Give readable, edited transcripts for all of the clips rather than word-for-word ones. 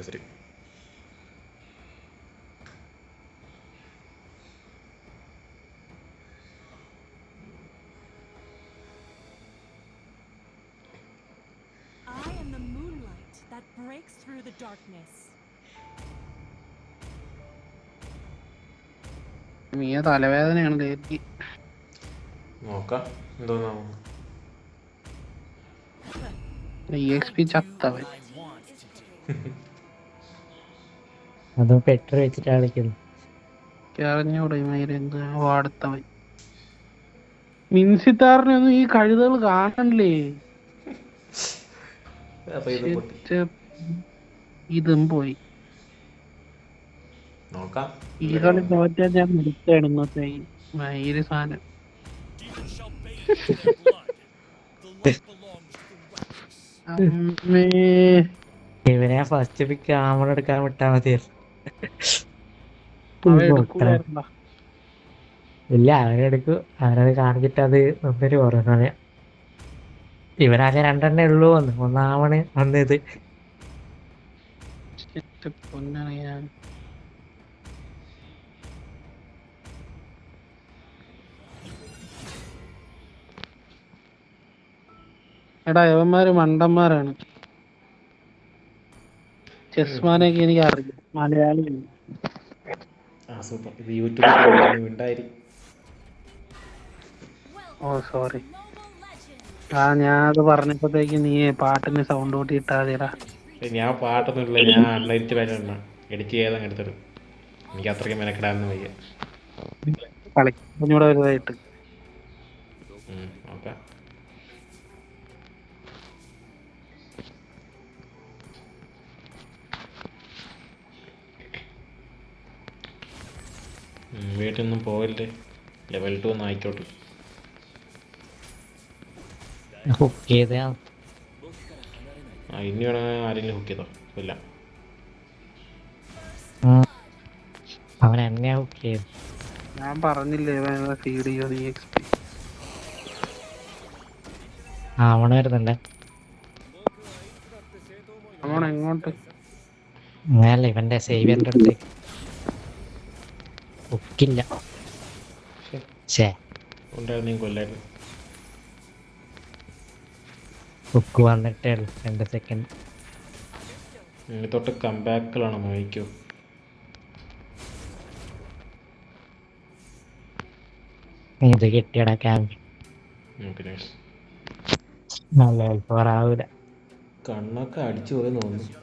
ശരി. I am the moonlight that breaks through the darkness. Mia തലവേദനയാണ് ലേറ്റി. നോക്കാം എന്തോന്നാവും. EXP ചത്തവൻ. അത് പെട്രോൾ വെച്ചിട്ട് കളിക്കുന്നു. അറിഞ്ഞൂടെ എന്ത് വാടുത്തവൻ. മിൻസിത്താറിനൊന്നും ഈ കഴുതകൾ കാണണ്ടേ? ഇതും പോയി. നോക്കാം. ഈ കളി തോറ്റാ ഞാൻ നിർത്തുകയാണ് ഇന്നത്തെ ഈ സാധനം. ഇവനെ ഫസ്റ്റ് പിക്ക് ആമൺ എടുക്കാൻ വിട്ടാ മതിയായിരുന്നു. ഇല്ല, അവനെടുക്കും. അവനത് കാണിച്ചിട്ട് അത് ഒന്നൊരു കുറേ സമയം. ഇവനാകെ രണ്ടെണ്ണേ ഉള്ളൂ. ഒന്നാമണ് വന്നത്. എടാ യവന്മാര് മണ്ടന്മാരാണ്. ചെസ്മാനൊക്കെ എനിക്ക് അറിയാം, മലയാളിയാണ്. ഓ സോറി. ഞാൻ അത് പറഞ്ഞപ്പോഴത്തേക്ക് നീ പാട്ടിന് സൗണ്ട് കൂട്ടി ഇട്ടാതിടാ. ഞാൻ പാട്ടൊന്നുമില്ല, ഞാൻ അൺലൈറ്റ് വരണ എഡിറ്റ് ചെയ്താൽ എടുത്തത്. എനിക്ക് അത്രയ്ക്ക് മെനക്കെടാന്ന് വയ്യ. കളിക്കൂടെ വലുതായിട്ട്. നോക്കാം. വീട്ടിലൊന്നും പോവല്ലേ, ലെവൽ 2 ഒന്ന് ആയിക്കോട്ടെ. ഇനി വേണേ ആരെങ്കിലും ഹുക്ക് ചെയ്തോ. ഇല്ല, അവൻ എന്നെ ഹുക്ക് ചെയ്തു. ഞാൻ പറഞ്ഞില്ലേ ഫീഡ് ചെയ്യോ EXP. ആവണ വരുന്നുണ്ടേ. എങ്ങോട്ട്? അങ്ങനല്ല, ഇവന്റെ സേവിയറിന്റെ അടുത്തേക്ക്. ഹുക്കില്ല. കൊല്ലായിരുന്നു. ഹുക്ക് വന്നിട്ടേ 2 സെക്കൻഡ്. ഇനി തൊട്ട് കംബാക്കുകളാണ് നോക്കിക്കോ. ഇത് കിട്ടിയടാ ക്യാമ്പ്. നല്ല ഹെൽപ്പറാവൂല. കണ്ണൊക്കെ അടിച്ചു പോയി തോന്നുന്നു.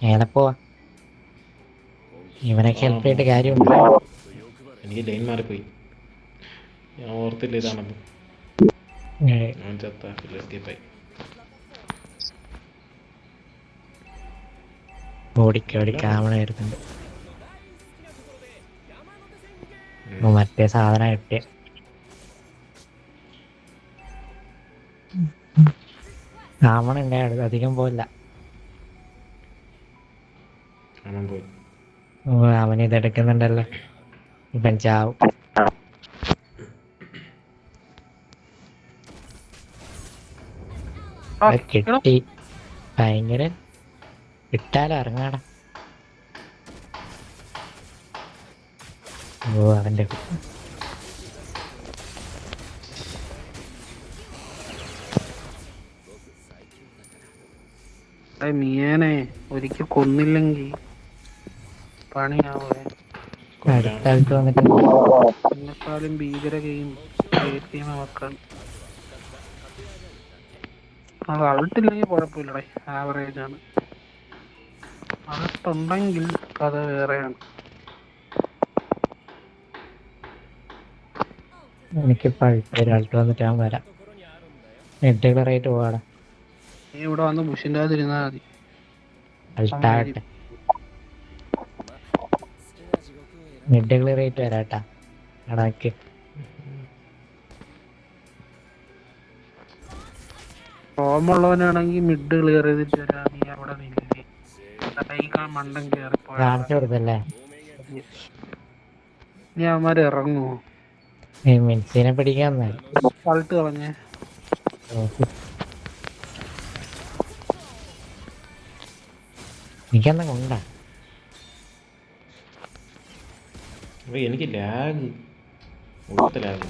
എങ്ങനെ പോവാ? ഇവനൊക്കെ ഹെൽപ്പ് ചെയ്തിട്ട് കാര്യമുണ്ട്. എനിക്ക് ലൈൻ മാറിപ്പോയി, ഞാൻ ഓർത്തില്ല ഇതാണല്ലോ. ഞാൻ ചത്തായി. ഓടിക്കാമണ വരുന്നുണ്ട്. മറ്റേ സാധനം കിട്ടിയ ആമണ ഉണ്ടായത് അധികം പോയില്ല. അവൻ ഇതെടുക്കുന്നുണ്ടല്ലോ. ഇവൻ ചാവും. കിട്ടി. ഭയങ്കര കിട്ടാലോ, ഇറങ്ങാടാ. ഓ അവന്റെ മിയാനെ ഒരിക്കൽ കൊന്നില്ലെങ്കിൽ പണിയാവേ. അടുത്തടുത്ത് വന്നിട്ട് എന്നെക്കാളും ഭീകര ഗെയിം മക്കൾ. അത് അൾട്ടില്ലെങ്കിൽ കുഴപ്പമില്ലടേ, ആവറേജ് ആണ്. അൾട്ടുണ്ടെങ്കിൽ കഥ വേറെയാണ്. എനിക്കിപ്പോ ഒരാൾട്ട് വന്നിട്ട് ഞാൻ വരാം. നെറ്റുകളറായിട്ട് പോവാടാ. നീ ഇവിടെ വന്ന് ബുഷിൻ്റെ അതിരുന്നാ മതി. അൾട്ടാകട്ടെ. മിഡ് ക്ലിയർ ആയിട്ട് വരാട്ടാ. അടാക്ക് ഫോമുള്ളവനാണെങ്കിൽ മിഡ് ക്ലിയർ ചെയ്തിട്ട് വരാ. നീ അവിടെ നിന്നില്ലേ, മണ്ടൻ കയറി കാണിച്ചു കൊടുത്തല്ലേ. ഇനി അവന്മാര് ഇറങ്ങുമോ? മെൻസിനെ പിടിക്കാൻ കളിട്ട് കളഞ്ഞേ. എനിക്കെന്താ കൊണ്ടാ അപ്പോൾ എനിക്ക് ലാഗ് ഒടുത്ത ലാഗ്,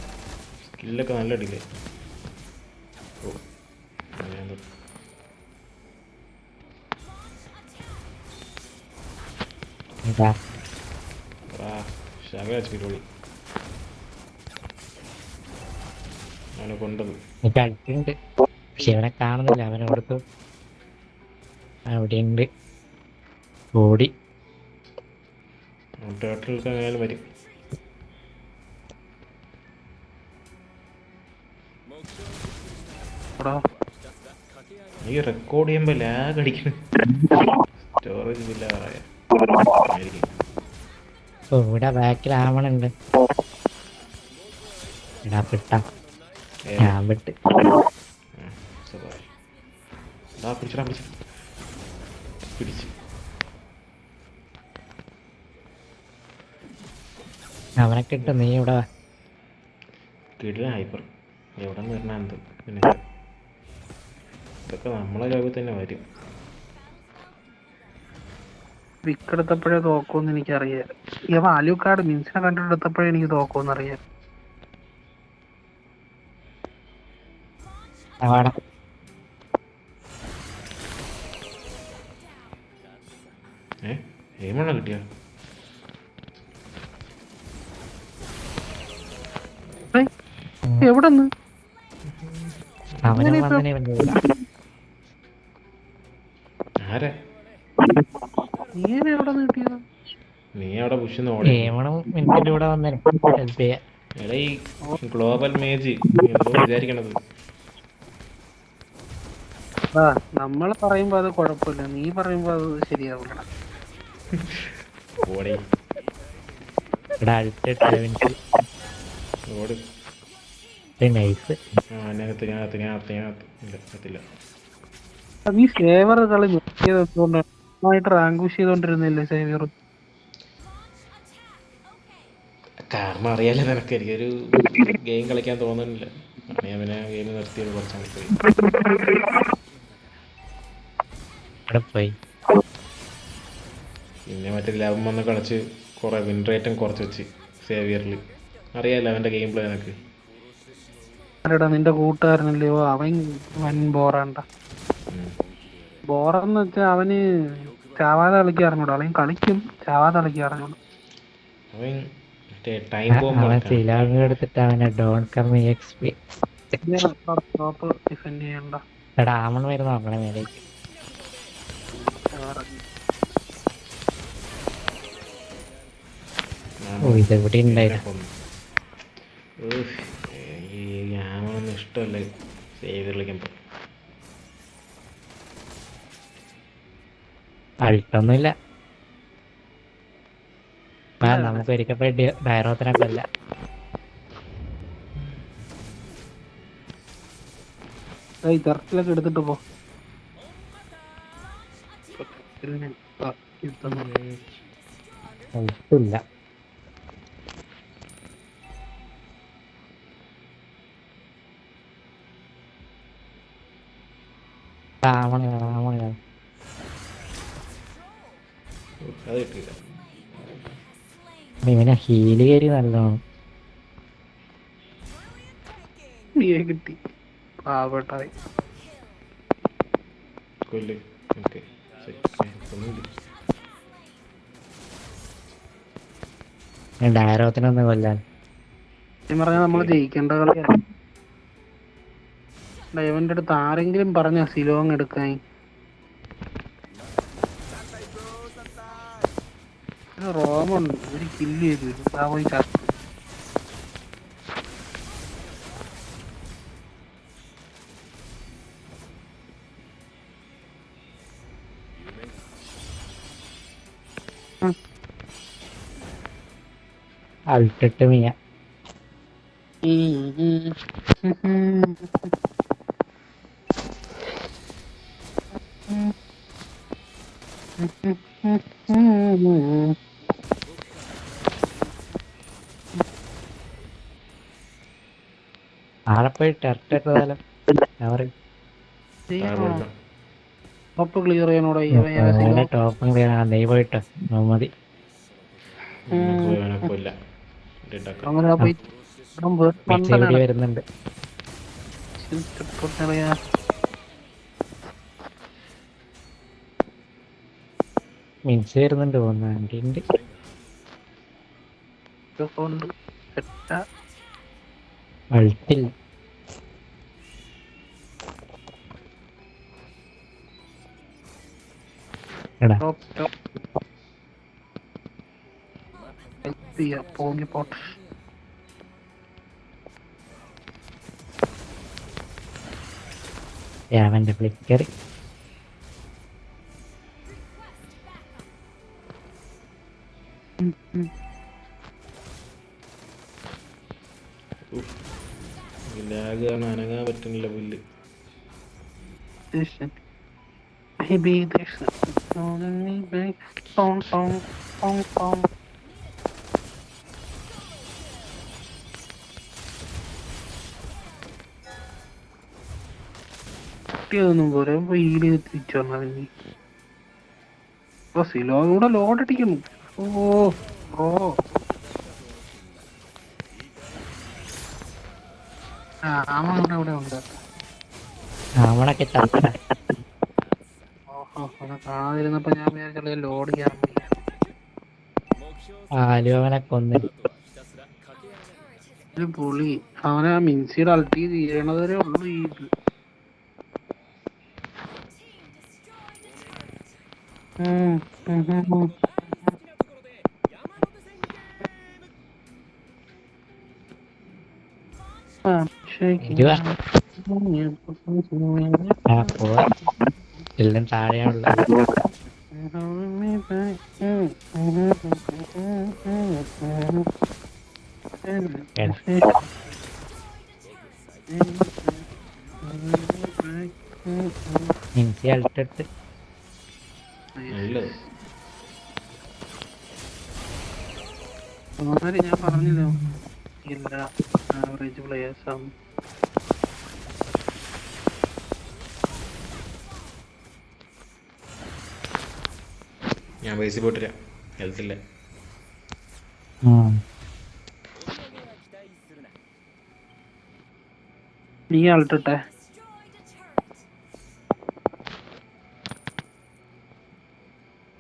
സ്കില്ലൊക്കെ നല്ല ഡിലേ. ഓ അങ്ങനെ എന്താ ശകല സ്പീഡ് അവനെ കൊണ്ടത്. എനിക്ക് അടുത്തുണ്ട്, പക്ഷെ ഇവനെ കാണുന്നില്ല. അവനെ കൊടുത്തു, അവിടെ ഉണ്ട്. ഓടി ടേർട്ടിൽക്ക് അങ്ങനെ വരും. ഈ റെക്കോർഡ് ചെയ്യുമ്പോൾ ലാഗ് അടിക്കണം. സ്റ്റോറേജ് ഇല്ല പറയാം. ഇവിടെ ബാക്കിൽ ആവണുണ്ട്. എടാ പെട്ട ഞാൻ വിട്ട് പിടിച്ച് അവനെ കിട്ടും. നീ ഇവിടെ കിടില ഹൈപ്പർ എവിടെ നിന്ന് വരണ എന്ത് പിന്നെ ഇതൊക്കെ നമ്മളെ ലോകത്ത് തന്നെ വരും. വിക്കെടുത്തപ്പോഴേ തോക്കുമെന്ന് എനിക്കറിയാം. ഈ വാല്യൂക്കാർഡ് മിൻസിനെ കണ്ടെടുത്തപ്പോഴേ എനിക്ക് തോക്കുമെന്ന് അറിയാം. അവിടെ ഏമണ്ണ കിട്ടിയ എവിടെ നിന്ന് അവനും വന്നനെ ആരെ നീ എവിടെ നിന്ന് കിട്ടിയത്? നീ അവിടെ പുഷ് ഓടി. ഏമണും മിനിറ്റിന്റെ കൂടെ വന്നനെ ഹെൽപ്പ് ചെയ്യാൻ. എടാ ഈ ഗ്ലോബൽ മേജ് എന്തോ വിചാരിക്കണത്. നമ്മൾ പറയുമ്പോ അത് കുഴപ്പമില്ല, നീ പറയുമ്പോ അത് ശരിയാവില്ല. ഓടി ഇവിടെ അടുത്തിട്ട് ഓട്. നൈസ്. അതിനകത്ത് ഇല്ല. നീ സേവർ കളി നിർത്തിയതുകൊണ്ട് നന്നായിട്ട് റാങ്ക് പുഷ് ചെയ്തോണ്ടിരുന്നില്ലേ സേവിയർ? കാരണം അറിയാലോ നിനക്ക്, എനിക്കൊരു ഗെയിം കളിക്കാൻ തോന്നുന്നില്ല. ഞാൻ പിന്നെ ഗെയിം നിർത്തിയത് കുറച്ചാണ് പോയി. പിന്നെ മറ്റേ ലാഭം വന്ന് കളിച്ച് കുറെ വിൻ റേറ്റും കുറച്ച് വെച്ച് സേവിയറിൽ. അറിയാലോ അവൻ്റെ ഗെയിം പ്ലേ നിനക്ക്. നിന്റെ കൂട്ടുകാരനല്ലയോ അവൻ വൻ ബോറാണ്ട. ബോറെന്ന് വെച്ചാ അവന് ചാവാതെ കളിക്കാറുണ്ടോ? അവൻ കളിക്കും, ചാവാതെ കളിക്കാറുണ്ടോ? അവൻ മറ്റേ ടൈം ബോംബ് എടുത്തിട്ട് അവനെ ഡോൺ കം എക്സ്പി ഡിഫെൻഡ് ചെയ്യണ്ട. എടാ ആമൺ വരുന്ന നോക്കണേ മേലേക്ക്. ഓ ഇതെവിടെ ഉണ്ടായിരുന്നു. ഞാനൊന്നും ഇഷ്ടമല്ല സേവ് കളിക്കുമ്പോൾ. അൾട്ടൊന്നുമില്ല. നമുക്ക് ഒരിക്കൽ ഡയറോത്തിനൊക്കെ അല്ല. തെർക്കിലൊക്കെ എടുത്തിട്ട് പോ. ഒട്ടുമില്ല. അത് കിട്ടിയില്ല. ഇവനെ ഹീല് കയറി നല്ലോണം കിട്ടി. പാവട്ടായി കൊല്ല്. ഓക്കെ ഡയറോത്തിനൊന്ന് കൊല്ലാൻ പറഞ്ഞാൽ നമ്മള് ജയിക്കേണ്ട കളിയാണ്. ഇവന്റെ അടുത്ത് ആരെങ്കിലും പറഞ്ഞ സിലോങ് എടുക്കാൻ. റോമുണ്ട്, ഒരു കില്ല് ചെയ്തു പോയി. അൾട്ടിട്ട് മിയ ആടെ പോയി ടെർട്ടിട്ടാലോ അവര് താഴെ ടോപ്പ് ക്ലിയർ ചെയ്യാനോടെ ഇവൻ ടോപ്പും നീ പോയിട്ട് മതി. നമുക്ക് വേണേ കൊല്ലാം ഉണ്ടാക്കാം. അങ്ങനെ പോയി മിക്സ് ഇവിടെ വരുന്നുണ്ട്. മിക്സ് വരുന്നുണ്ട് തോന്നുന്നുണ്ട്. അൾട്ടില്ല. എടാ പോകി പോട്ടെ. അവന്റെ ഫ്ലിക്കർ ലാഗ് കാരണം അനങ്ങാൻ പറ്റുന്നില്ല പുല്ല്. Maybe there's only big song. കുട്ടിയൊന്നും പോരെ വീട് തിരിച്ചു വന്നാൽ ഇപ്പൊ സിലോ കൂടെ ലോഡ് അടിക്കുന്നു. ഓ രാമയുടെ ഇവിടെ ഉണ്ട്. അവണൊക്കെ തട്ട. അവനെ കാണാതിരുന്നപ്പോ ഞാൻ വിചാരിച്ചത് ലോഡ് ചെയ്യാൻ ആലു അവനെ കൊന്നു. ഒരു പുളി അവനെ ആ മിൻസിയുടെ അൾട്ടി ചെയ്യണതേ ഉള്ളു. ഈ ഇത് എല്ലാം താഴെയുള്ള മിൻസി അൾട്ടിട്ട് നല്ലത്. ഞാൻ പറഞ്ഞല്ലോ എല്ലാ ആവറേജ് പ്ലേയേഴ്സ് ആണ്. ഞാൻ ബേസിൽ പോയിട്ടില്ല, ഹെൽത്തില്ല. നീ അൾട്ടിട്ടെ.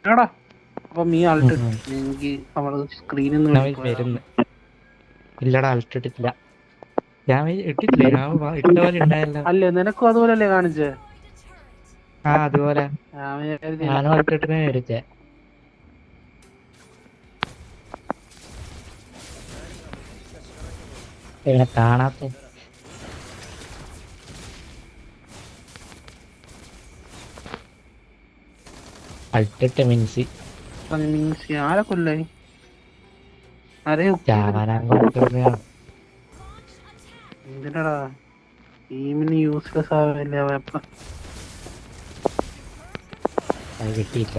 എടാ അപ്പം നീ അൾട്ടിട്ട് എനിക്ക് നമ്മള് സ്ക്രീനിൽ നിന്ന് വരുന്നു. ഇല്ലടാ അൾട്ടിട്ടില്ല. ഞാൻ ഇട്ടിട്ടില്ല. ഞാൻ ഇട്ട പോലെ ഉണ്ടായല്ലോ. അല്ലേ നിനക്കും അതുപോലല്ലേ കാണിച്ചേ? അതുപോലെ ഞാനും അൾട്ടിട്ടിനെ എടുത്തേ. എങ്ങനെ കാണാത്ത അൾട്ടിട്ട് മിൻസി ആരെ കൊല്ലേ? എന്തിനടാ ടീമിന് യൂസ്ലെസ് ആവില്ല. കിട്ടിയില്ല.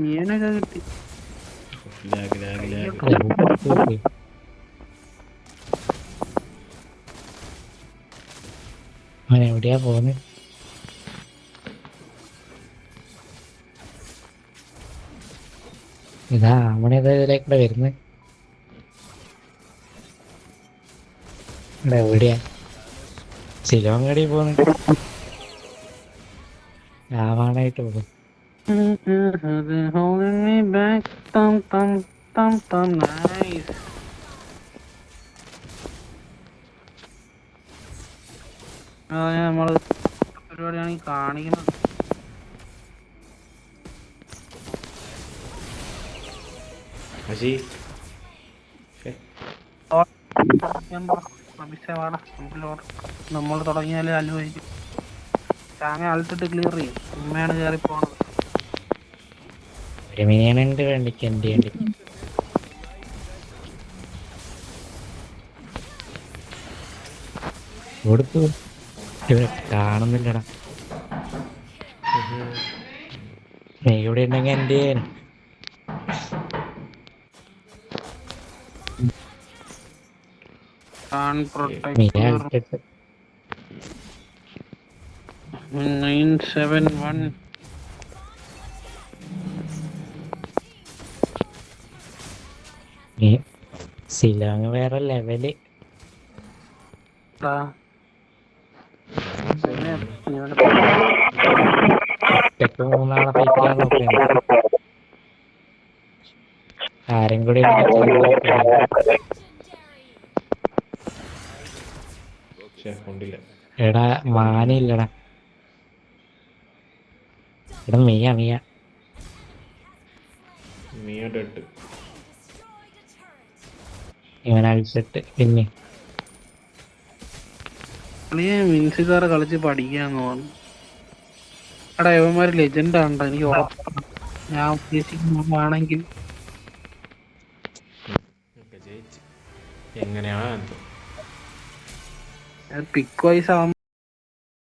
മീനൊക്കെ കിട്ടി. അവൻ എവിടെയാ പോന്നെ? ഇതാ അവനേതിലേക്കൂടെ വരുന്നത്. ഇവിടെ എവിടെയാ? ശിലോങ്കടി പോകുന്നുണ്ട്. ആവാനായിട്ട് പോകും. നമ്മള് പരിപാടിയാണ് കാണിക്കുന്നത്. നമ്മൾ തുടങ്ങിയാലേ അലുവായിരിക്കും. ചാങ്ങ അൾട്ടിട്ട് ക്ലിയർ ചെയ്യും. ഉമ്മയാണ് കയറി പോണത്. ഒരു മിനിയനുണ്ട് വേണ്ടിക്ക് എന്ത് വേണ്ടി കൊടുത്തു. ഇവിടെ കാണുന്നില്ലടാ. നീ ഇവിടെ ഉണ്ടെങ്കിൽ എന്റെ മിയ പ്രൊട്ടക്ടർ ഇട്ടിട്ട് 971. സിലോങ് വേറെ ലെവല്. ഒറ്റക്ക് 3 ഫൈറ്റ് ചെയ്യാൻ നോക്കുകയാണ്. ആരും കൂടി കൊണ്ടില്ല. എടാ മാനില്ലടാ. എടാ മിയ മിയ ഡെഡ്. ഇവൻ അഴിച്ചിട്ട് പിന്നെ മിൻസുകാരെ കളിച്ച് പഠിക്കാന്ന് തോന്നുന്നു. എടാ ഇവന്മാര് ലെജൻഡ് ആണോ എനിക്ക് ഉറപ്പാണ്. ഞാൻ ഉദ്ദേശിക്കുന്നതാണെങ്കിൽ എങ്ങനെയാ പിക്ക് വൈസ് ആവുമ്പോ